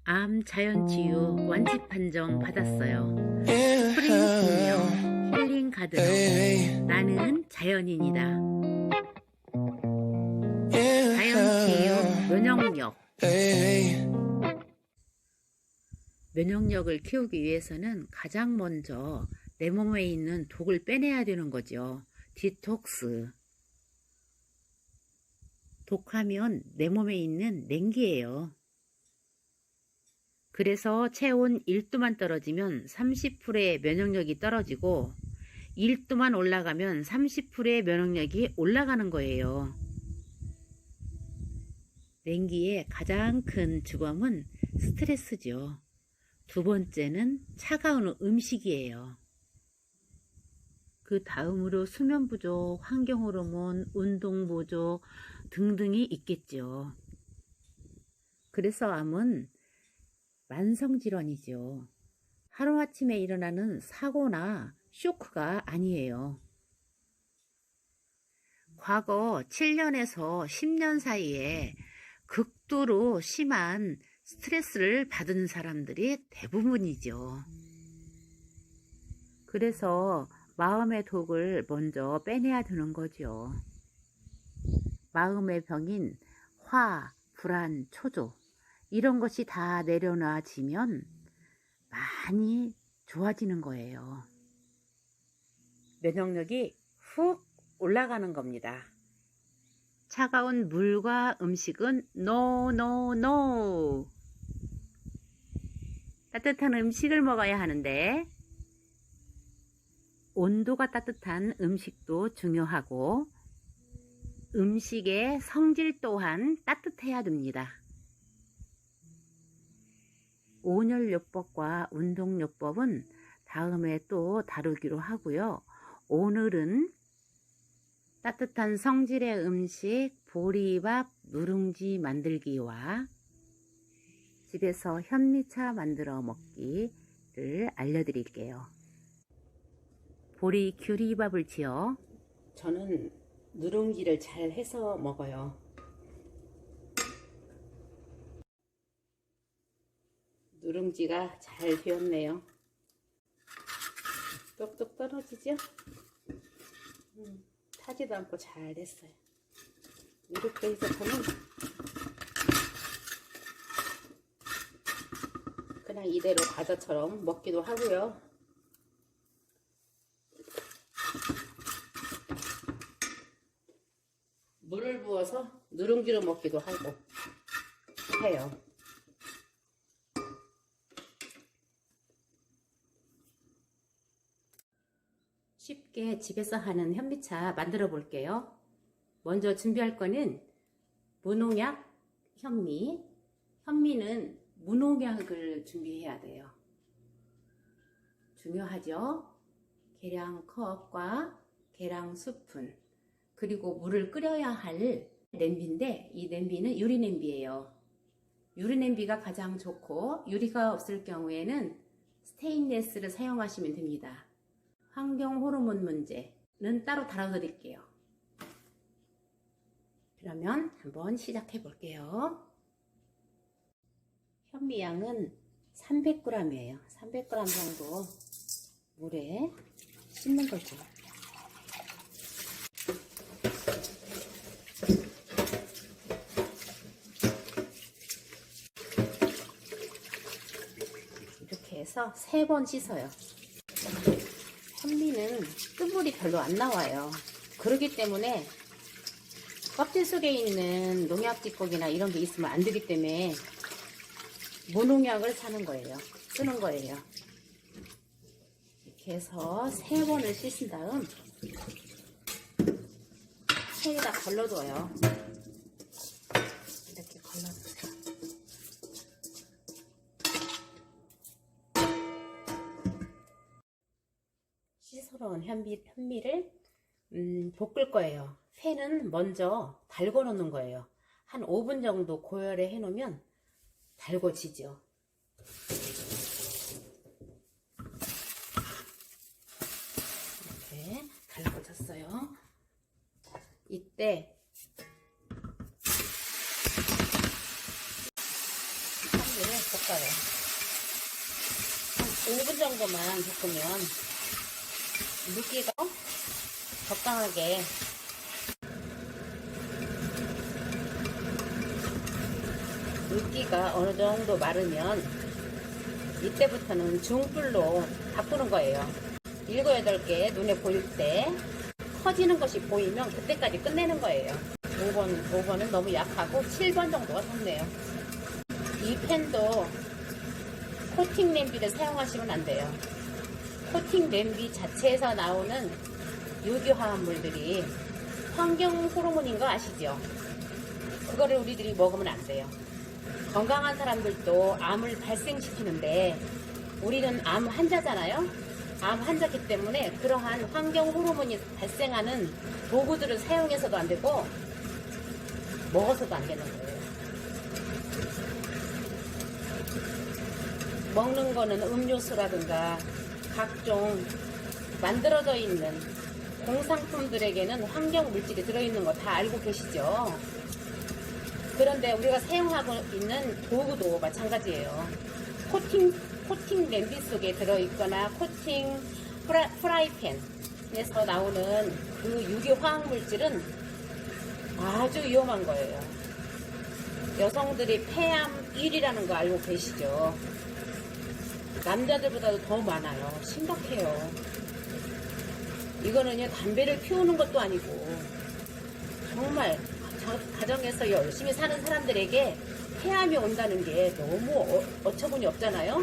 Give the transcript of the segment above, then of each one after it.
암 자연치유 완치 판정 받았어요. 스프링 공명 힐링 가드로 나는 자연인이다. 자연치유 면역력. 면역력을 키우기 위해서는 가장 먼저 내 몸에 있는 독을 빼내야 되는 거죠. 디톡스. 독하면 내 몸에 있는 냉기예요. 그래서 체온 1도만 떨어지면 30%의 면역력이 떨어지고 1도만 올라가면 30%의 면역력이 올라가는 거예요. 냉기의 가장 큰 주범은 스트레스죠. 두 번째는 차가운 음식이에요. 그 다음으로 수면 부족, 환경 호르몬, 운동 부족 등등이 있겠죠. 그래서 암은 만성질환이죠. 하루아침에 일어나는 사고나 쇼크가 아니에요. 과거 7년에서 10년 사이에 극도로 심한 스트레스를 받은 사람들이 대부분이죠. 그래서 마음의 독을 먼저 빼내야 되는 거죠. 마음의 병인 화, 불안, 초조 이런 것이 다 내려놔지면 많이 좋아지는 거예요. 면역력이 훅 올라가는 겁니다. 차가운 물과 음식은 NO, NO, NO. 따뜻한 음식을 먹어야 하는데 온도가 따뜻한 음식도 중요하고 음식의 성질 또한 따뜻해야 됩니다. 온열요법과 운동요법은 다음에 또 다루기로 하고요. 오늘은 따뜻한 성질의 음식, 보리밥, 누룽지 만들기와 집에서 현미차 만들어 먹기를 알려드릴게요. 보리 규리밥을 지어 저는 누룽지를 잘 해서 먹어요. 누룽지가 잘 되었네요. 똑똑 떨어지죠? 타지도 않고 잘 됐어요. 이렇게 해서 저는 그냥 이대로 과자처럼 먹기도 하고요. 물을 부어서 누룽지로 먹기도 하고 해요. 쉽게 집에서 하는 현미차 만들어 볼게요. 먼저 준비할 거는 무농약 현미. 현미는 무농약을 준비해야 돼요. 중요하죠? 계량 컵과 계량 스푼, 그리고 물을 끓여야 할 냄비인데 이 냄비는 유리 냄비예요. 유리 냄비가 가장 좋고 유리가 없을 경우에는 스테인레스를 사용하시면 됩니다. 환경 호르몬 문제는 따로 다뤄드릴게요. 그러면 한번 시작해 볼게요. 현미양은 300g이에요. 300g 정도 물에 씻는 거죠. 이렇게 해서 3번 씻어요. 현미는 끝물이 별로 안 나와요. 그렇기 때문에 껍질 속에 있는 농약 찌꺼기나 이런 게 있으면 안 되기 때문에 무농약을 쓰는 거예요. 이렇게 해서 3번을 씻은 다음 체에다 걸러둬요. 이렇게 걸러두세요. 씻어놓은 현미를 볶을 거예요. 팬은 먼저 달궈 놓는 거예요. 한 5분 정도 고열에 해 놓으면 달궈지죠. 이렇게 달궈졌어요. 이때 현미를 볶아요. 5분 정도만 볶으면 물기가 적당하게 물기가 어느 정도 마르면 이때부터는 중불로 바꾸는 거예요. 7, 8개 눈에 보일 때 커지는 것이 보이면 그때까지 끝내는 거예요. 5번은 너무 약하고 7번 정도가 좋네요. 이 팬도 코팅 냄비를 사용하시면 안 돼요. 코팅 냄비 자체에서 나오는 유기화합물들이 환경 호르몬인 거 아시죠? 그거를 우리들이 먹으면 안 돼요. 건강한 사람들도 암을 발생시키는데 우리는 암 환자잖아요. 암 환자기 때문에 그러한 환경 호르몬이 발생하는 도구들을 사용해서도 안 되고 먹어서도 안 되는 거예요. 먹는 거는 음료수라든가 각종 만들어져 있는 공산품들에게는 환경 물질이 들어있는 거 다 알고 계시죠? 그런데 우리가 사용하고 있는 도구도 마찬가지예요. 코팅 냄비 속에 들어있거나 코팅 프라이팬에서 나오는 그 유기화학 물질은 아주 위험한 거예요. 여성들이 폐암 1위라는 거 알고 계시죠? 남자들보다도 더 많아요. 심각해요. 이거는요, 담배를 피우는 것도 아니고 정말 가정에서 열심히 사는 사람들에게 폐암이 온다는 게 너무 어처구니 없잖아요.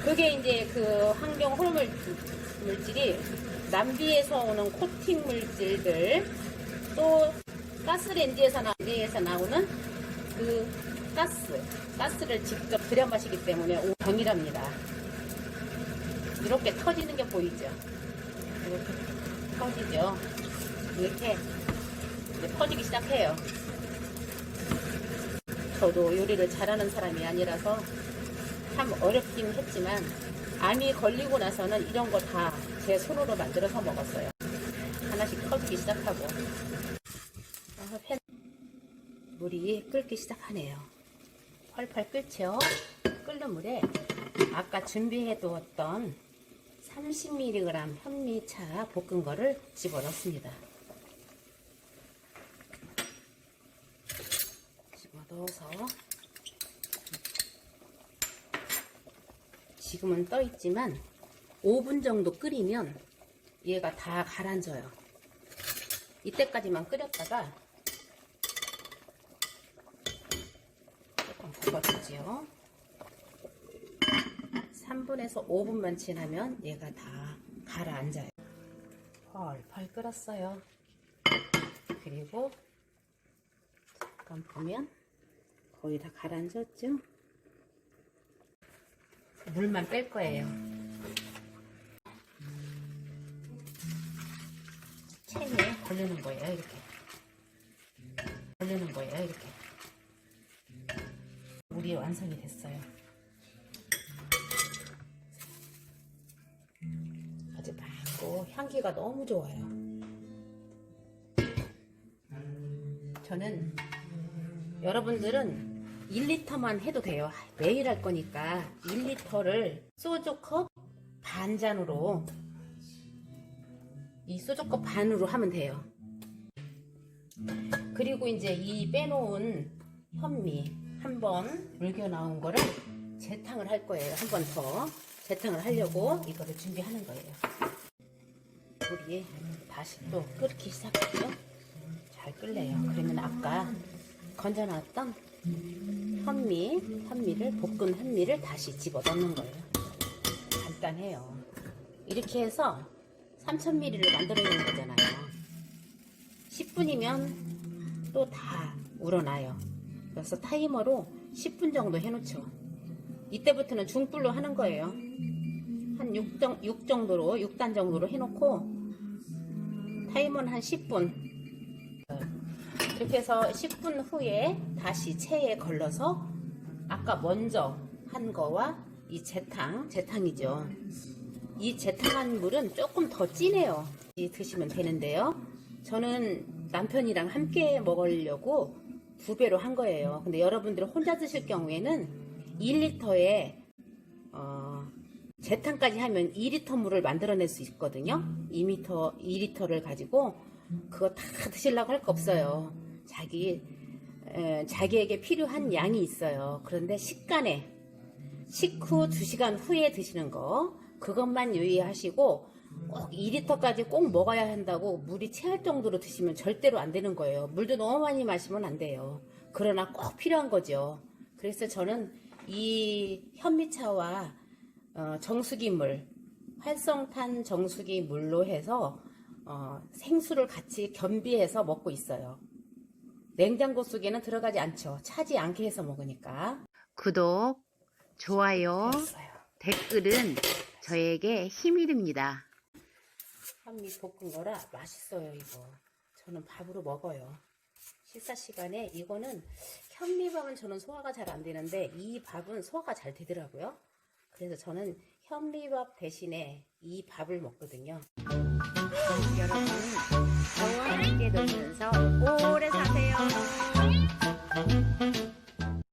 그게 이제 그 환경 호르몬 물질이 남비에서 오는 코팅 물질들, 또 가스레인지에서 나오는 그 가스를 직접 들여 마시기 때문에 병이랍니다. 이렇게 터지는 게 보이죠? 이렇게 터지죠? 이렇게 이제 퍼지기 시작해요. 저도 요리를 잘하는 사람이 아니라서 참 어렵긴 했지만 암이 걸리고 나서는 이런 거 다 제 손으로 만들어서 먹었어요. 하나씩 터지기 시작하고 물이 끓기 시작하네요. 펄펄 끓죠? 끓는 물에 아까 준비해 두었던 30mg 현미차 볶은 거를 집어넣습니다. 집어넣어서 지금은 떠 있지만 5분 정도 끓이면 얘가 다 가라앉아요. 이때까지만 끓였다가 조금 굽어주지요. 3분에서 5분만 지나면 얘가 다 가라앉아요. 펄펄 끓었어요. 그리고 잠깐 보면 거의 다 가라앉았죠? 물만 뺄 거예요. 체에 걸리는 거예요. 이렇게 걸리는 거예요. 이렇게 물이 완성이 됐어요. 아주 맑고 향기가 너무 좋아요. 저는 여러분들은 1리터만 해도 돼요. 매일 할 거니까 1리터를 소주컵 반 잔으로, 이 소주컵 반으로 하면 돼요. 그리고 이제 이 빼놓은 현미 한번 물겨 나온 거를 재탕을 할 거예요. 한 번 더 재탕을 하려고 이거를 준비하는 거예요. 물이 다시 또 끓기 시작했죠. 잘 끓래요. 그러면 아까 건져놨던 현미를 볶은 현미를 다시 집어 넣는 거예요. 간단해요. 이렇게 해서 3000ml를 만들어내는 거잖아요. 10분이면 또 다 우러나요. 그래서 타이머로 10분 정도 해놓죠. 이때부터는 중불로 하는 거예요. 한 6단 정도로 해놓고 타이머는 한 10분. 이렇게 해서 10분 후에 다시 체에 걸러서 아까 먼저 한 거와 이 재탕이죠. 이 재탕한 물은 조금 더 진해요. 드시면 되는데요. 저는 남편이랑 함께 먹으려고 2배로 한 거예요. 근데 여러분들은 혼자 드실 경우에는 1리터에 재탕까지 하면 2리터 물을 만들어낼 수 있거든요. 2리터를 가지고 그거 다 드시려고 할 거 없어요. 자기에게 필요한 양이 있어요. 그런데 식후 2시간 후에 드시는 거, 그것만 유의하시고, 꼭 2리터까지 꼭 먹어야 한다고 물이 체할 정도로 드시면 절대로 안 되는 거예요. 물도 너무 많이 마시면 안 돼요. 그러나 꼭 필요한 거죠. 그래서 저는 이 현미차와 정수기물, 활성탄 정수기 물로 해서 생수를 같이 겸비해서 먹고 있어요. 냉장고 속에는 들어가지 않죠. 차지 않게 해서 먹으니까. 구독, 좋아요, 댓글은 저에게 힘이 됩니다. 현미 볶은 거라 맛있어요. 이거 저는 밥으로 먹어요. 식사 시간에. 이거는 현미밥은 저는 소화가 잘 안 되는데 이 밥은 소화가 잘 되더라고요. 그래서 저는 현미밥 대신에 이 밥을 먹거든요. 여러분, 저와 함께 놀면서